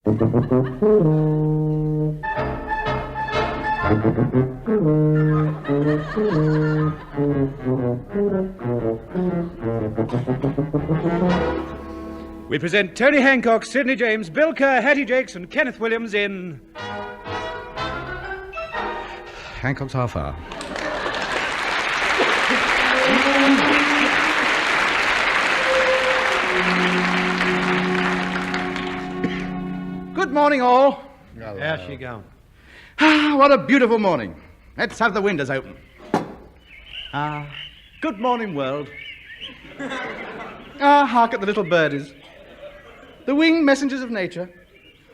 We present Tony Hancock, Sid James, Bill Kerr, Hattie Jacques, and Kenneth Williams in Hancock's Half Hour. Good morning, all. Hello. How's she going? What a beautiful morning. Let's have the windows open. Good morning, world. Hark at the little birdies. The winged messengers of nature,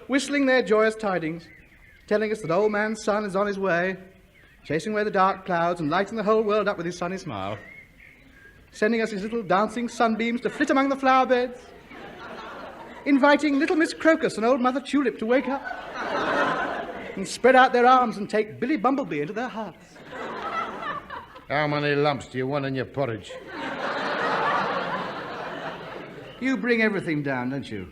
whistling their joyous tidings, telling us that old man sun is on his way, chasing away the dark clouds and lighting the whole world up with his sunny smile, sending us his little dancing sunbeams to flit among the flower beds, inviting little Miss Crocus and old Mother Tulip to wake up and spread out their arms and take Billy Bumblebee into their hearts. How many lumps do you want in your porridge? You bring everything down, don't you?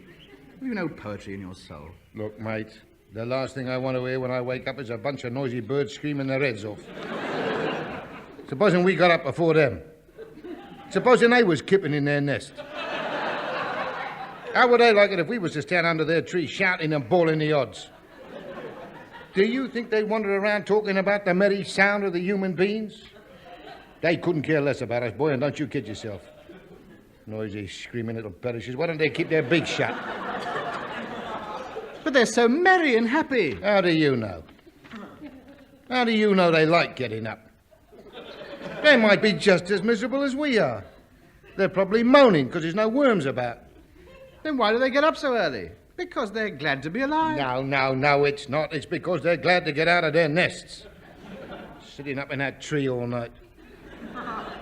Have you no poetry in your soul? Look, mate, the last thing I want to hear when I wake up is a bunch of noisy birds screaming their heads off. Supposing we got up before them. Supposing they was kipping in their nest. How would they like it if we was to stand under their tree shouting and bawling the odds? Do you think they wandered around talking about the merry sound of the human beings? They couldn't care less about us, boy, and don't you kid yourself. Noisy, screaming little perishes. Why don't they keep their beaks shut? But they're so merry and happy. How do you know? How do you know they like getting up? They might be just as miserable as we are. They're probably moaning because there's no worms about. Then why do they get up so early? Because they're glad to be alive. No, it's not. It's because they're glad to get out of their nests. Sitting up in that tree all night.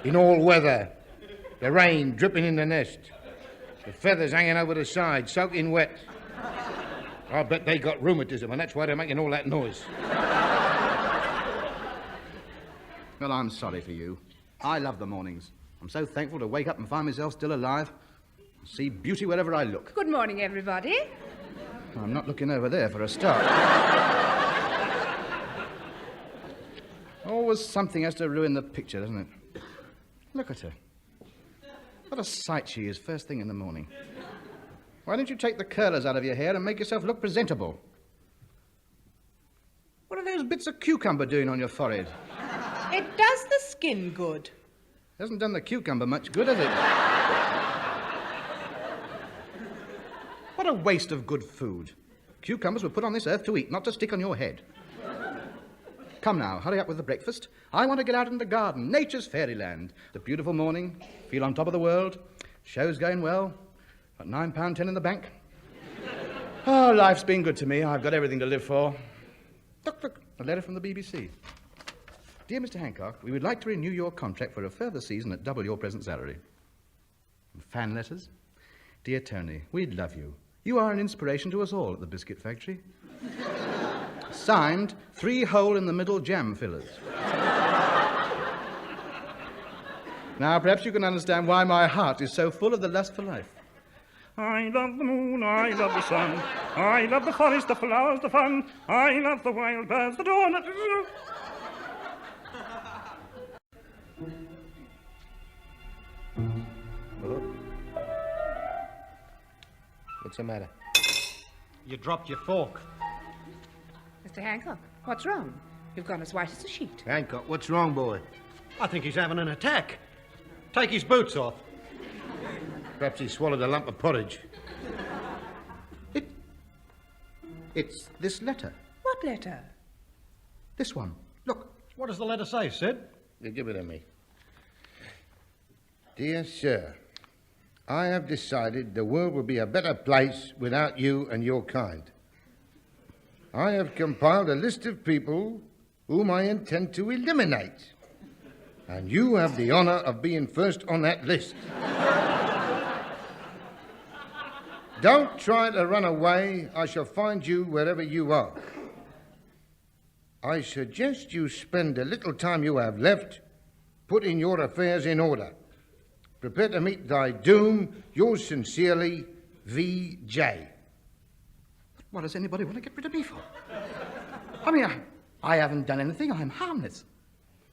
In all weather. The rain dripping in the nest. The feathers hanging over the side, soaking wet. I bet they got rheumatism, and that's why they're making all that noise. Well, I'm sorry for you. I love the mornings. I'm so thankful to wake up and find myself still alive. See beauty wherever I look. Good morning, everybody. I'm not looking over there for a start. Always something has to ruin the picture, doesn't it? Look at her. What a sight she is first thing in the morning. Why don't you take the curlers out of your hair and make yourself look presentable? What are those bits of cucumber doing on your forehead? It does the skin good. Hasn't done the cucumber much good, has it? What a waste of good food. Cucumbers were put on this earth to eat, not to stick on your head. Come now, hurry up with the breakfast. I want to get out in the garden, nature's fairyland. The beautiful morning, feel on top of the world. Show's going well. Got £9.10 in the bank. Oh, life's been good to me. I've got everything to live for. Look, a letter from the BBC. Dear Mr. Hancock, we would like to renew your contract for a further season at double your present salary. And fan letters. Dear Tony, we love you. You are an inspiration to us all at the biscuit factory. Signed, 3 hole-in-the-middle jam fillers. Now, perhaps you can understand why my heart is so full of the lust for life. I love the moon, I love the sun, I love the forest, the flowers, the fun, I love the wild birds, the dawn... Hello? What's the matter? You dropped your fork. Mr. Hancock, what's wrong? You've gone as white as a sheet. Hancock, what's wrong, boy? I think he's having an attack. Take his boots off. Perhaps he swallowed a lump of porridge. It's this letter. What letter? This one. Look. What does the letter say, Sid? You give it to me. Dear Sir, I have decided the world will be a better place without you and your kind. I have compiled a list of people whom I intend to eliminate. And you have the honor of being first on that list. Don't try to run away. I shall find you wherever you are. I suggest you spend the little time you have left putting your affairs in order. Prepare to meet thy doom. Yours sincerely, V.J. What does anybody want to get rid of me for? I mean, I haven't done anything. I'm harmless.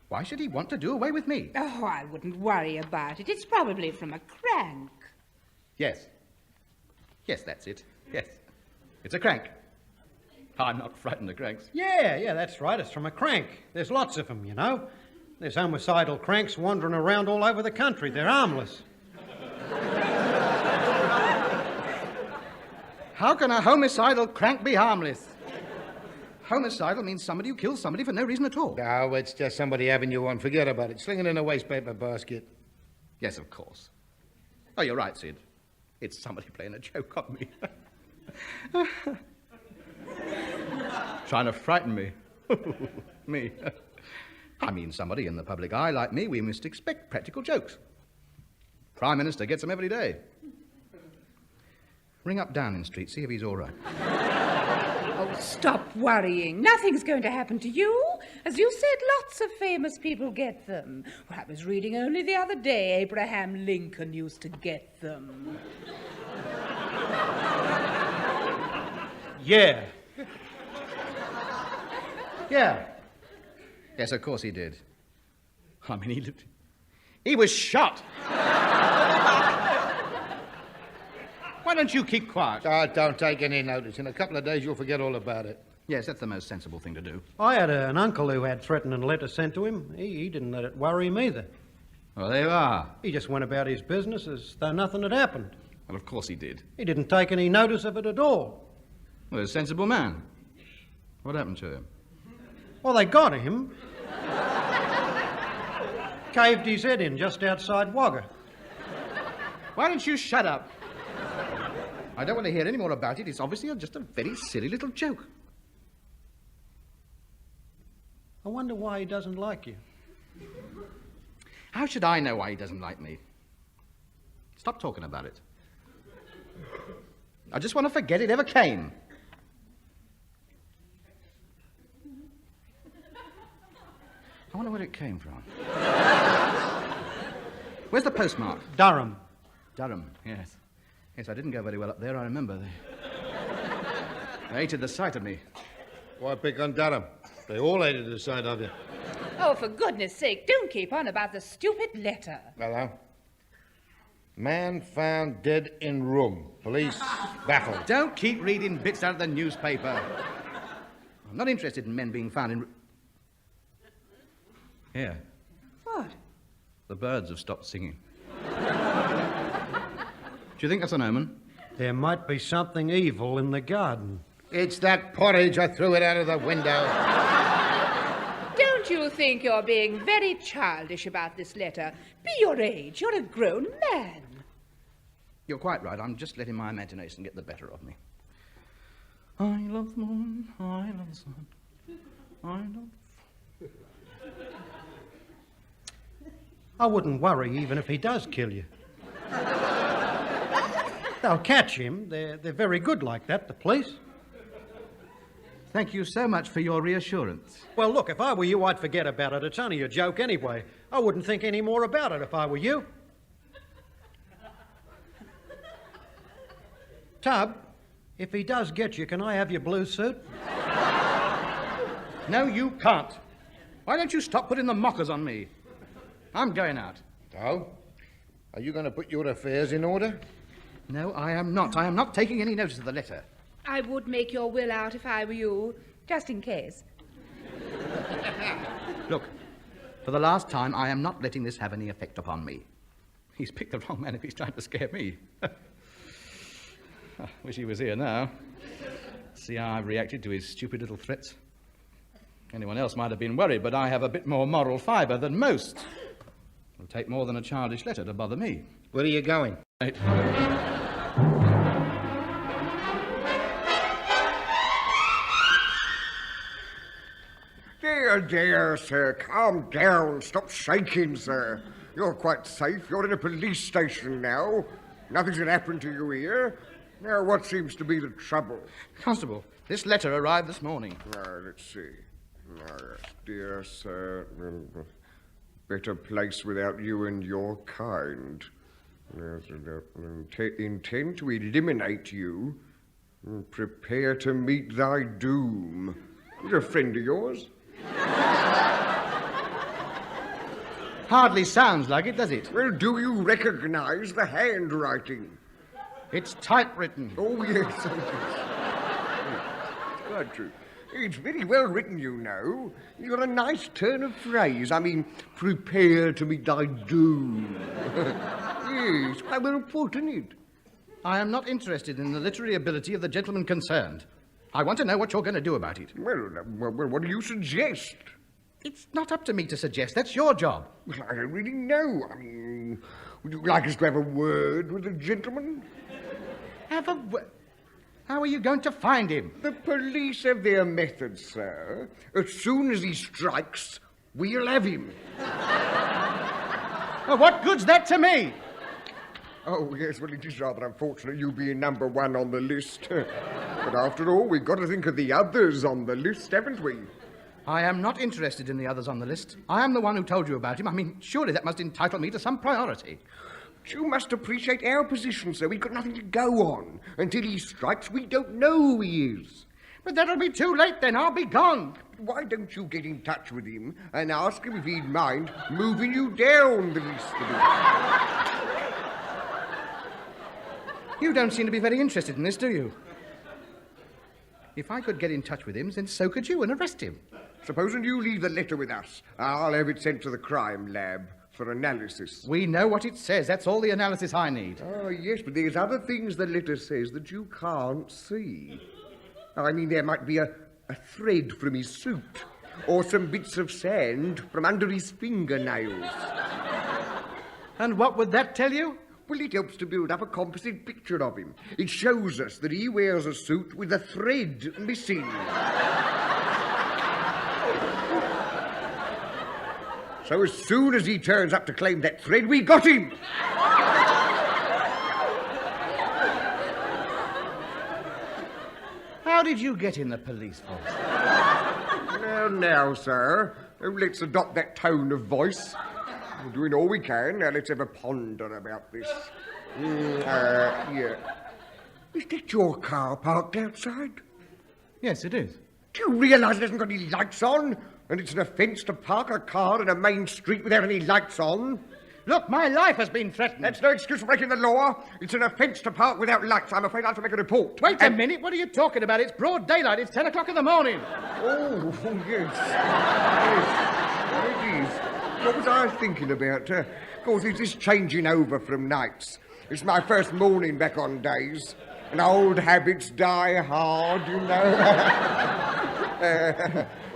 Why should he want to do away with me? Oh, I wouldn't worry about it. It's probably from a crank. Yes. Yes, that's it. Yes. It's a crank. I'm not frightened of cranks. Yeah, that's right. It's from a crank. There's lots of them, you know. There's homicidal cranks wandering around all over the country. They're harmless. How can a homicidal crank be harmless? Homicidal means somebody who kills somebody for no reason at all. No, it's just somebody having you on. Forget about it. Sling it in a wastepaper basket. Yes, of course. Oh, you're right, Sid. It's somebody playing a joke on me. Trying to frighten me. Me. I mean, somebody in the public eye like me, we must expect practical jokes. Prime Minister gets them every day. Ring up Downing Street, see if he's all right. Oh, stop worrying. Nothing's going to happen to you. As you said, lots of famous people get them. Well, I was reading only the other day Abraham Lincoln used to get them. Yeah. Yeah. Yes, of course he did. I mean, he was shot. Why don't you keep quiet? Oh, don't take any notice. In a couple of days, you'll forget all about it. Yes, that's the most sensible thing to do. I had an uncle who had threatening letters sent to him. He didn't let it worry him either. Well, there you are. He just went about his business as though nothing had happened. Well, of course he did. He didn't take any notice of it at all. Well, a sensible man. What happened to him? Well, they got him. Caved his head in just outside Wagga. Why don't you shut up? I don't want to hear any more about it. It's obviously just a very silly little joke. I wonder why he doesn't like you. How should I know why he doesn't like me? Stop talking about it. I just want to forget it ever came. I wonder where it came from. Where's the postmark? Durham. Durham, yes. Yes, I didn't go very well up there, I remember. They hated the sight of me. Why pick on Durham? They all hated the sight of you. Oh, for goodness sake, don't keep on about the stupid letter. Hello? Man found dead in room. Police baffled. Don't keep reading bits out of the newspaper. I'm not interested in men being found in... Here. What? The birds have stopped singing. Do you think that's an omen? There might be something evil in the garden. It's that porridge. I threw it out of the window. Don't you think you're being very childish about this letter? Be your age. You're a grown man. You're quite right. I'm just letting my imagination get the better of me. I love the moon. I love the sun. I love... I wouldn't worry even if he does kill you. They'll catch him. They're very good like that, the police. Thank you so much for your reassurance. Well, look, if I were you, I'd forget about it. It's only a joke anyway. I wouldn't think any more about it if I were you. Tub, if he does get you, can I have your blue suit? No, you can't. Why don't you stop putting the mockers on me? I'm going out. Oh? Are you going to put your affairs in order? No, I am not. I am not taking any notice of the letter. I would make your will out if I were you, just in case. Look, for the last time, I am not letting this have any effect upon me. He's picked the wrong man if he's trying to scare me. I wish he was here now. See how I've reacted to his stupid little threats. Anyone else might have been worried, but I have a bit more moral fibre than most. It'll take more than a childish letter to bother me. Where are you going? Right. Dear, sir, calm down. Stop shaking, sir. You're quite safe. You're in a police station now. Nothing's going to happen to you here. Now, what seems to be the trouble? Constable, this letter arrived this morning. Let's see. Dear sir, better place without you and your kind. Intend to eliminate you. Prepare to meet thy doom. He's a friend of yours? Hardly sounds like it, does it? Well, do you recognize the handwriting? It's typewritten. Oh, yes, it is. It's quite true. It's very well written, you know. You've got a nice turn of phrase. I mean, prepare to meet thy doom. Yes, quite well put, isn't it? I am not interested in the literary ability of the gentleman concerned. I want to know what you're going to do about it. Well, what do you suggest? It's not up to me to suggest. That's your job. Well, I don't really know. I mean, would you like us to have a word with the gentleman? Have a How are you going to find him? The police have their methods, sir. As soon as he strikes, we'll have him. Well, what good's that to me? Oh, yes, well, it is rather unfortunate you being number one on the list. But after all, we've got to think of the others on the list, haven't we? I am not interested in the others on the list. I am the one who told you about him. I mean, surely that must entitle me to some priority. But you must appreciate our position, sir. We've got nothing to go on. Until he strikes, we don't know who he is. But that'll be too late then. I'll be gone. Why don't you get in touch with him and ask him if he'd mind moving you down the list a bit? You don't seem to be very interested in this, do you? If I could get in touch with him, then so could you, and arrest him. Supposing you leave the letter with us, I'll have it sent to the crime lab for analysis. We know what it says. That's all the analysis I need. Oh, yes, but there's other things the letter says that you can't see. I mean, there might be a thread from his suit, or some bits of sand from under his fingernails. And what would that tell you? Well, it helps to build up a composite picture of him. It shows us that he wears a suit with a thread missing. So as soon as he turns up to claim that thread, we got him! How did you get in the police force? Now, sir, let's adopt that tone of voice. We're doing all we can. Now, let's have a ponder about this. Yeah. Is that your car parked outside? Yes, it is. Do you realise it hasn't got any lights on? And it's an offence to park a car in a main street without any lights on? Look, my life has been threatened. That's no excuse for breaking the law. It's an offence to park without lights. I'm afraid I'll have to make a report. Wait a minute. What are you talking about? It's broad daylight. It's 10 o'clock in the morning. Oh, yes. Yes, it is. What was I thinking about? Of course, it's this changing over from nights. It's my first morning back on days. And old habits die hard, you know.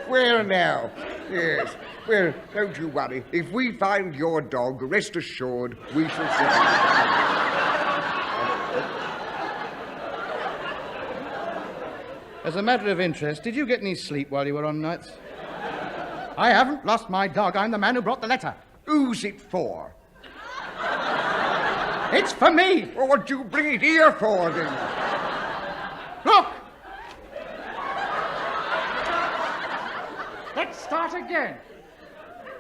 Well, now, yes. Well, don't you worry. If we find your dog, rest assured, we shall see. As a matter of interest, did you get any sleep while you were on nights? I haven't lost my dog. I'm the man who brought the letter. Who's it for? It's for me. Well, what'd you bring it here for, then? Look! Let's start again.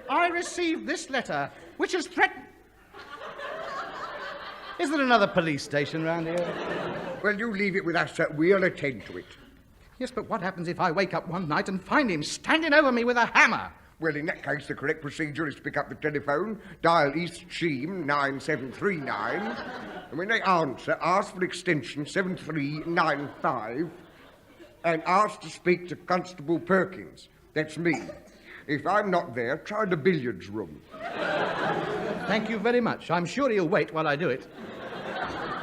I received this letter, which is threatened. Is there another police station round here? Well, you leave it with us, sir. We'll attend to it. Yes, but what happens if I wake up one night and find him standing over me with a hammer? Well, in that case, the correct procedure is to pick up the telephone, dial East Cheam 9739, and when they answer, ask for extension 7395, and ask to speak to Constable Perkins. That's me. If I'm not there, try the billiards room. Thank you very much. I'm sure he'll wait while I do it.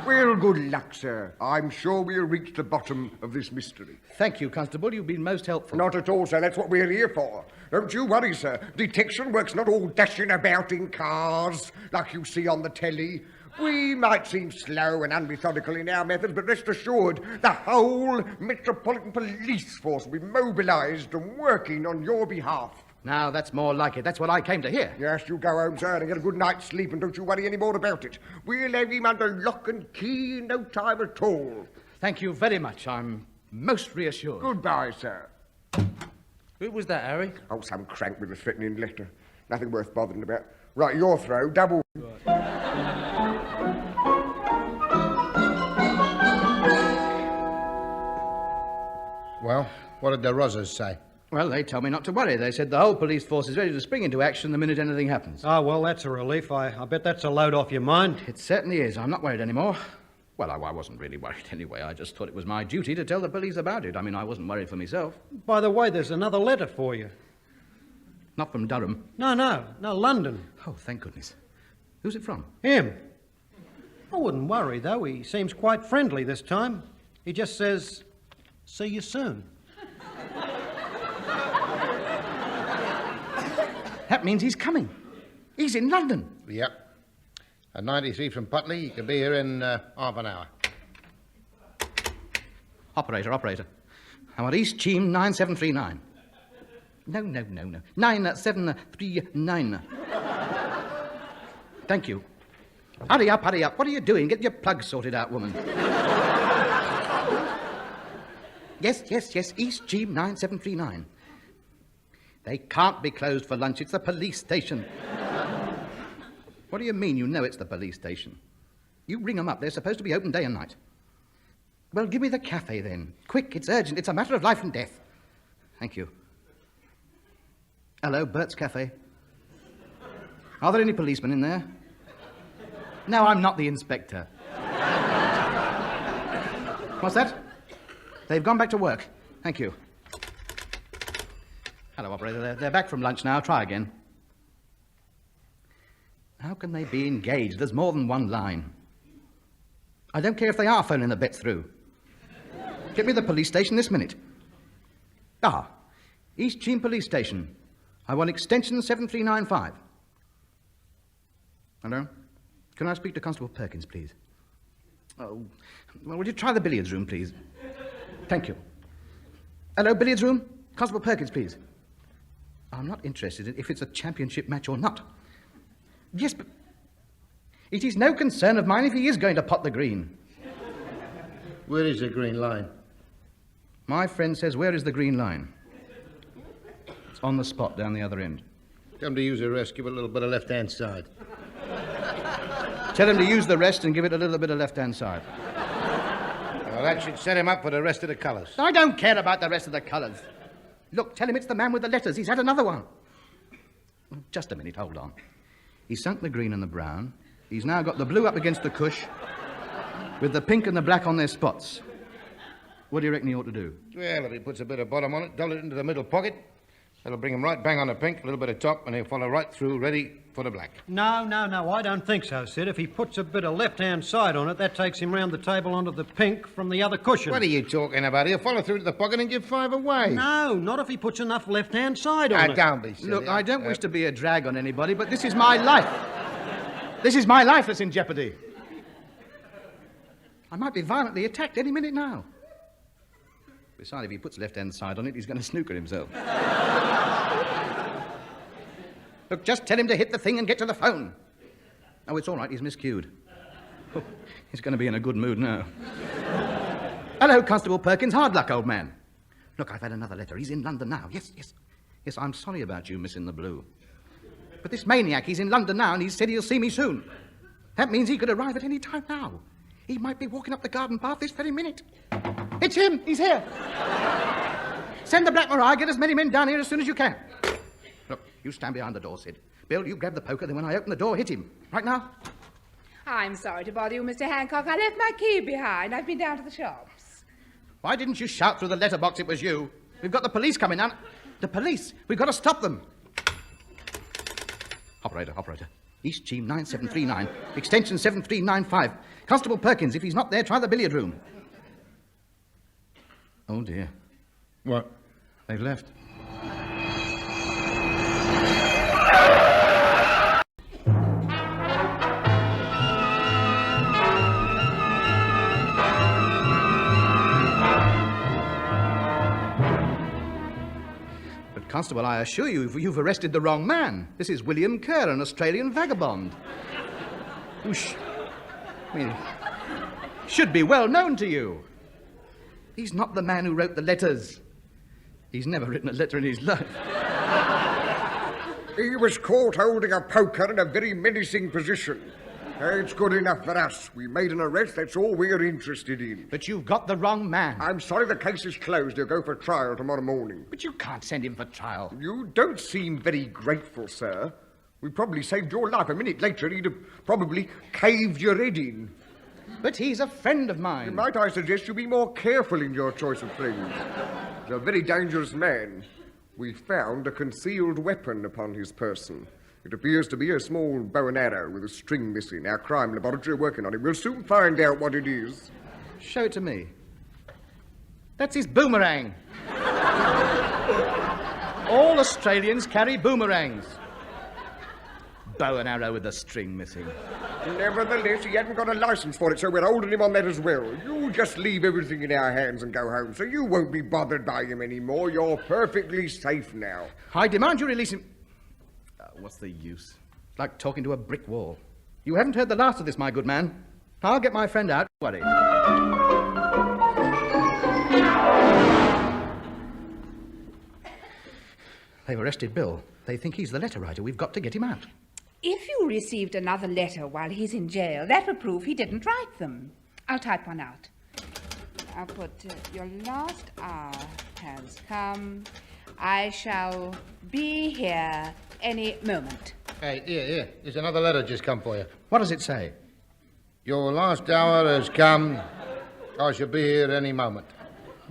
Well, good luck, sir. I'm sure we'll reach the bottom of this mystery. Thank you, Constable. You've been most helpful. Not at all, sir. That's what we're here for. Don't you worry, sir. Detection work's not all dashing about in cars like you see on the telly. We might seem slow and unmethodical in our methods, but rest assured, the whole Metropolitan Police Force will be mobilised and working on your behalf. Now, that's more like it. That's what I came to hear. Yes, you go home, sir, and get a good night's sleep, and don't you worry any more about it. We'll have him under lock and key in no time at all. Thank you very much. I'm most reassured. Goodbye, sir. Who was that, Harry? Oh, some crank with a threatening letter. Nothing worth bothering about. Right, your throw, double... What did the Rozzers say? Well, they told me not to worry. They said the whole police force is ready to spring into action the minute anything happens. Oh, well, that's a relief. I bet that's a load off your mind. It certainly is. I'm not worried anymore. Well, I wasn't really worried anyway. I just thought it was my duty to tell the police about it. I mean, I wasn't worried for myself. By the way, there's another letter for you. Not from Durham. No, London. Oh, thank goodness. Who's it from? Him. I wouldn't worry, though. He seems quite friendly this time. He just says, see you soon. That means he's coming. He's in London. Yep. At 93 from Putley, you can be here in half an hour. Operator. I want East Cheam 9739. No. 9739. Thank you. Hurry up. What are you doing? Get your plug sorted out, woman. Yes. East Cheam 9739. They can't be closed for lunch. It's the police station. What do you mean you know it's the police station? You ring them up. They're supposed to be open day and night. Well, give me the cafe then. Quick, it's urgent. It's a matter of life and death. Thank you. Hello, Bert's Cafe. Are there any policemen in there? No, I'm not the inspector. What's that? They've gone back to work. Thank you. Hello, operator. They're back from lunch now. Try again. How can they be engaged? There's more than one line. I don't care if they are phoning the bets through. Get me the police station this minute. East Cheam Police Station. I want extension 7395. Hello? Can I speak to Constable Perkins, please? Oh, well, would you try the billiards room, please? Thank you. Hello, billiards room? Constable Perkins, please. I'm not interested in if it's a championship match or not. Yes, but it is no concern of mine if he is going to pot the green. Where is the green line? My friend says, where is the green line? It's on the spot down the other end. Tell him to use the rest, give it a little bit of left-hand side. Tell him to use the rest and give it a little bit of left-hand side. Well, that should set him up for the rest of the colours. I don't care about the rest of the colours. Look, tell him it's the man with the letters. He's had another one. Just a minute, hold on. He's sunk the green and the brown. He's now got the blue up against the cush with the pink and the black on their spots. What do you reckon he ought to do? Well, if he puts a bit of bottom on it, dull it into the middle pocket, that'll bring him right bang on the pink, a little bit of top, and he'll follow right through, ready for the black. No, I don't think so, Sid. If he puts a bit of left-hand side on it, that takes him round the table onto the pink from the other cushion. What are you talking about? He'll follow through to the pocket and give 5 away. No, not if he puts enough left-hand side on it. Don't be silly. Look, I don't wish to be a drag on anybody, but this is my life. This is my life that's in jeopardy. I might be violently attacked any minute now. Besides, if he puts left-hand side on it, he's going to snooker himself. Look, just tell him to hit the thing and get to the phone. Oh, it's all right, he's miscued. Oh, he's going to be in a good mood now. Hello, Constable Perkins. Hard luck, old man. Look, I've had another letter. He's in London now. Yes, I'm sorry about you, Miss in the Blue. But this maniac, he's in London now, and he said he'll see me soon. That means he could arrive at any time now. He might be walking up the garden path this very minute. It's him. He's here. Send the Black Maria. Get as many men down here as soon as you can. Look, you stand behind the door, Sid. Bill, you grab the poker, then when I open the door, hit him. Right now? I'm sorry to bother you, Mr. Hancock. I left my key behind. I've been down to the shops. Why didn't you shout through the letterbox it was you? We've got the police coming down. The police? We've got to stop them. Operator. East Cheam 9739. Extension 7395. Constable Perkins, if he's not there, try the billiard room. Oh, dear. What? They've left. But, Constable, I assure you, you've arrested the wrong man. This is William Kerr, an Australian vagabond. Should be well known to you. He's not the man who wrote the letters. He's never written a letter in his life. He was caught holding a poker in a very menacing position. It's good enough for us. We made an arrest, that's all we're interested in. But you've got the wrong man. I'm sorry the case is closed. He'll go for trial tomorrow morning. But you can't send him for trial. You don't seem very grateful, sir. We probably saved your life. A minute later, he'd have probably caved your head in. But he's a friend of mine. Might I suggest you be more careful in your choice of friends? He's a very dangerous man. We found a concealed weapon upon his person. It appears to be a small bow and arrow with a string missing. Our crime laboratory are working on it. We'll soon find out what it is. Show it to me. That's his boomerang. All Australians carry boomerangs. Bow and arrow with a string missing. Nevertheless, he hadn't got a license for it, so we're holding him on that as well. You just leave everything in our hands and go home, so you won't be bothered by him anymore. You're perfectly safe now. I demand you release him. What's the use? It's like talking to a brick wall. You haven't heard the last of this, my good man. I'll get my friend out. Don't worry. They've arrested Bill. They think he's the letter writer. We've got to get him out. If you received another letter while he's in jail, that would prove he didn't write them. I'll type one out. I'll put, your last hour has come. I shall be here any moment. Hey, here. There's another letter just come for you. What does it say? Your last hour has come. I shall be here any moment.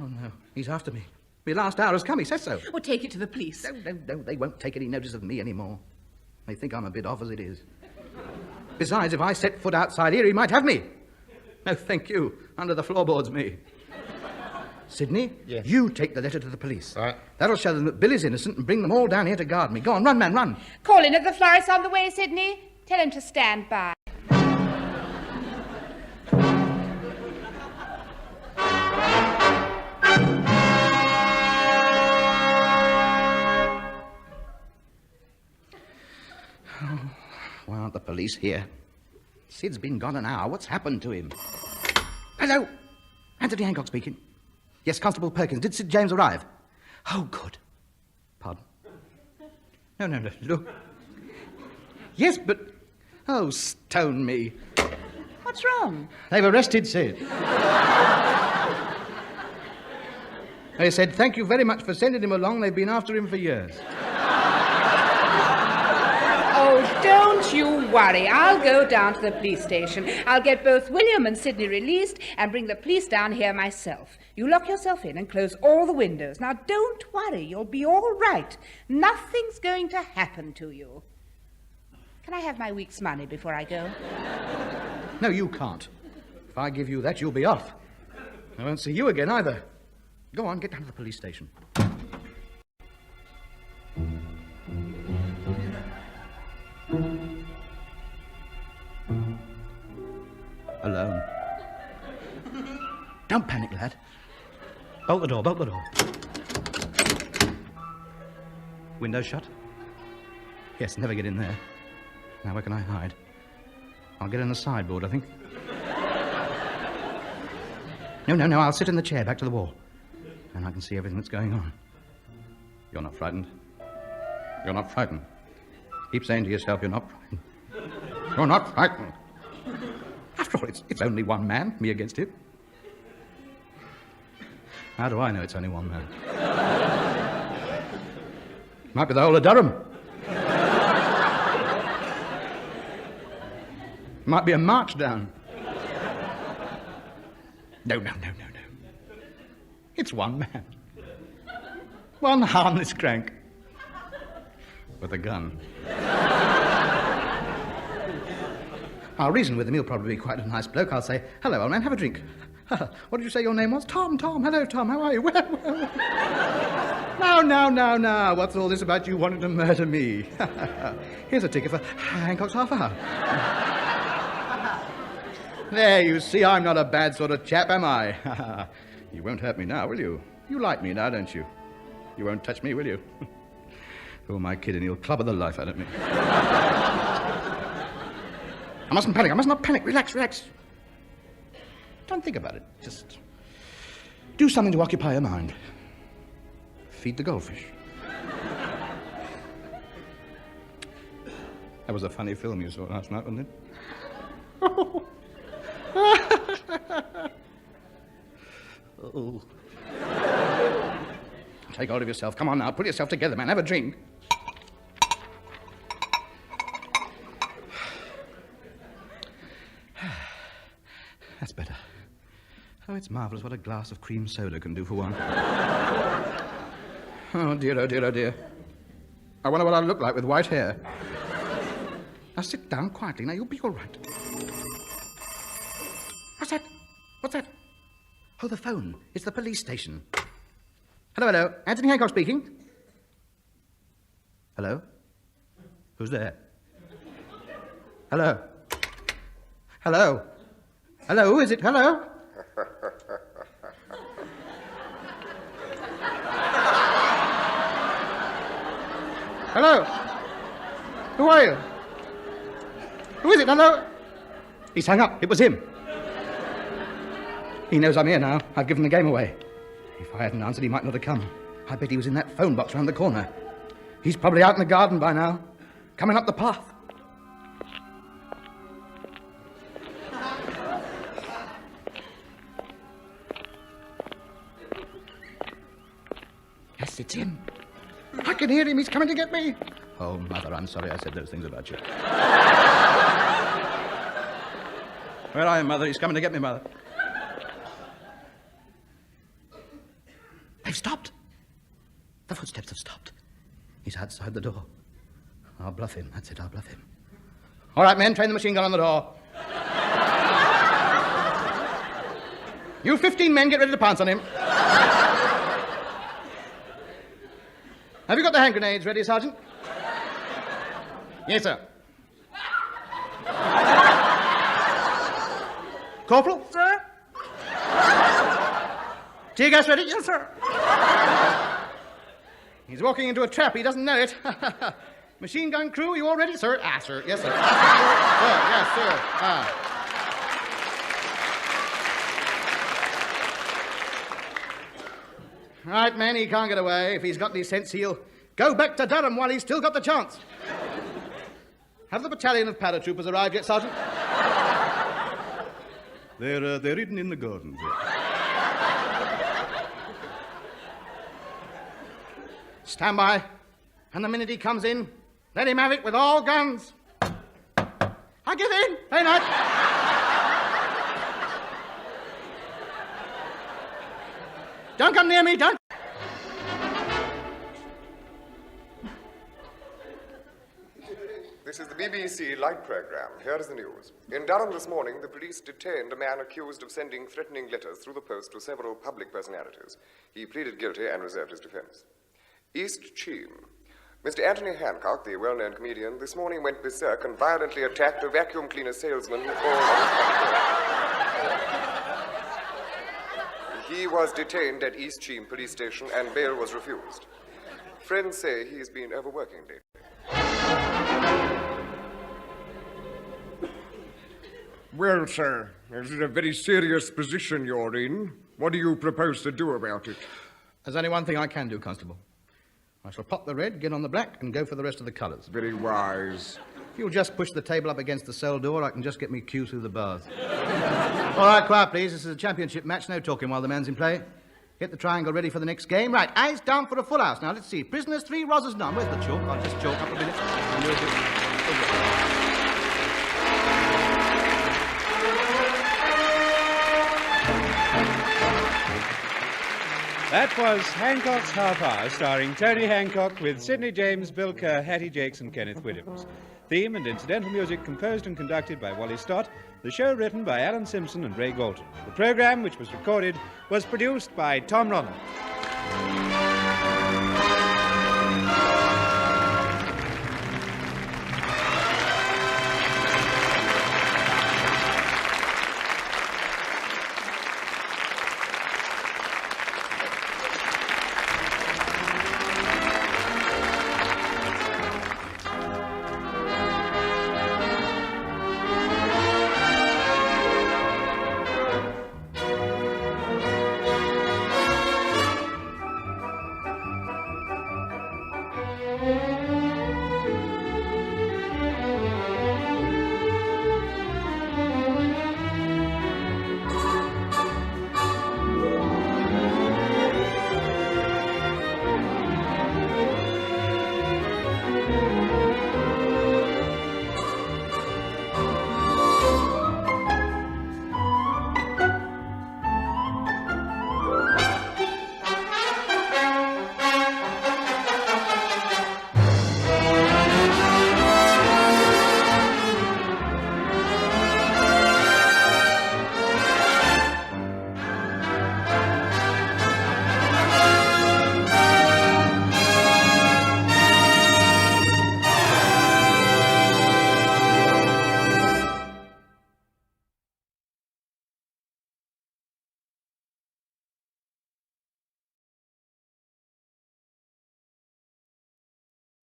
Oh, no. He's after me. My last hour has come. He says so. Well, take it to the police. No. They won't take any notice of me anymore. They think I'm a bit off as it is. Besides, if I set foot outside here, he might have me. No, thank you. Under the floorboards, me. Sydney, Yes. You take the letter to the police. Right. That'll show them that Bill is innocent and bring them all down here to guard me. Go on, run, man, run. Call in at the florist on the way, Sydney. Tell him to stand by. Why aren't the police here? Sid's been gone an hour. What's happened to him? Hello? Anthony Hancock speaking. Yes, Constable Perkins. Did Sid James arrive? Oh, good. Pardon? No. Look. Yes, but... Oh, stone me. What's wrong? They've arrested Sid. They said, thank you very much for sending him along. They've been after him for years. Oh, don't you worry. I'll go down to the police station. I'll get both William and Sydney released and bring the police down here myself. You lock yourself in and close all the windows. Now, don't worry. You'll be all right. Nothing's going to happen to you. Can I have my week's money before I go? No, you can't. If I give you that, you'll be off. I won't see you again either. Go on, get down to the police station. Alone. Don't panic, lad. Bolt the door. Window shut? Yes, never get in there. Now, where can I hide? I'll get in the sideboard, I think. No, I'll sit in the chair back to the wall. And I can see everything that's going on. You're not frightened. You're not frightened. Keep saying to yourself, you're not frightened. You're not frightened. After all, it's only one man, me against him. How do I know it's only one man? Might be the whole of Durham. Might be a march down. No. It's one man. One harmless crank. With a gun. I'll reason with him. He'll probably be quite a nice bloke. I'll say, hello, old man, have a drink. What did you say your name was? Tom. Hello, Tom. How are you? Well. Now. What's all this about you wanting to murder me? Here's a ticket for Hancock's half hour. There, you see, I'm not a bad sort of chap, am I? You won't hurt me now, will you? You like me now, don't you? You won't touch me, will you? Oh, my kid, and he'll clubber the life out of me. I must not panic. Relax. Don't think about it. Just do something to occupy your mind. Feed the goldfish. That was a funny film you saw last night, wasn't it? Oh. Take hold of yourself. Come on now. Pull yourself together, man. Have a drink. That's better. Oh, it's marvellous what a glass of cream soda can do for one. Oh, dear, oh, dear, oh, dear. I wonder what I look like with white hair. Now, sit down quietly. Now, you'll be all right. What's that? What's that? Oh, the phone. It's the police station. Hello, hello. Anthony Hancock speaking. Hello? Who's there? Hello? Hello? Hello, who is it? Hello? Hello? Who are you? Who is it? Hello? He's hung up. It was him. He knows I'm here now. I've given the game away. If I hadn't answered, he might not have come. I bet he was in that phone box round the corner. He's probably out in the garden by now, coming up the path. Yes, it's him. I can hear him. He's coming to get me. Oh, Mother, I'm sorry I said those things about you. Where are you, Mother? He's coming to get me, Mother. They've stopped. The footsteps have stopped. He's outside the door. I'll bluff him. That's it, I'll bluff him. All right, men, train the machine gun on the door. You 15 men, get ready to pounce on him. Have you got the hand grenades ready, Sergeant? Yes, sir. Corporal? Sir? Tear gas ready? Yes, sir. He's walking into a trap. He doesn't know it. Machine gun crew, you all ready? Sir? Ah, sir. Yes, sir. Sir, yes, sir. Ah. Right, man, he can't get away. If he's got any sense, he'll go back to Durham while he's still got the chance. Have the battalion of paratroopers arrived yet, Sergeant? They're hidden in the garden, sir. Stand by. And the minute he comes in, let him have it with all guns. I give in. Hey, not. Don't come near me, don't. This is the BBC Light Programme. Here is the news. In Durham this morning, the police detained a man accused of sending threatening letters through the post to several public personalities. He pleaded guilty and reserved his defense. East Cheam. Mr. Anthony Hancock, the well-known comedian, this morning went berserk and violently attacked a vacuum cleaner salesman who called on his. He was detained at East Cheam police station and bail was refused. Friends say he's been overworking lately. Well, sir, this is a very serious position you're in. What do you propose to do about it? There's only one thing I can do, Constable. I shall pop the red, get on the black, and go for the rest of the colours. Very wise. If you'll just push the table up against the cell door, I can just get me cue through the bars. All right, quiet, please. This is a championship match. No talking while the man's in play. Get the triangle ready for the next game. Right, eyes down for a full house. Now, let's see. Prisoners 3, Rosses none. Where's the chalk? I'll just chalk up a minute. That was Hancock's Half Hour, starring Tony Hancock with Sid James, Bill Kerr, Hattie Jacques and Kenneth Williams. Theme and incidental music composed and conducted by Wally Stott. The show written by Alan Simpson and Ray Galton. The programme, which was recorded, was produced by Tom Ronald.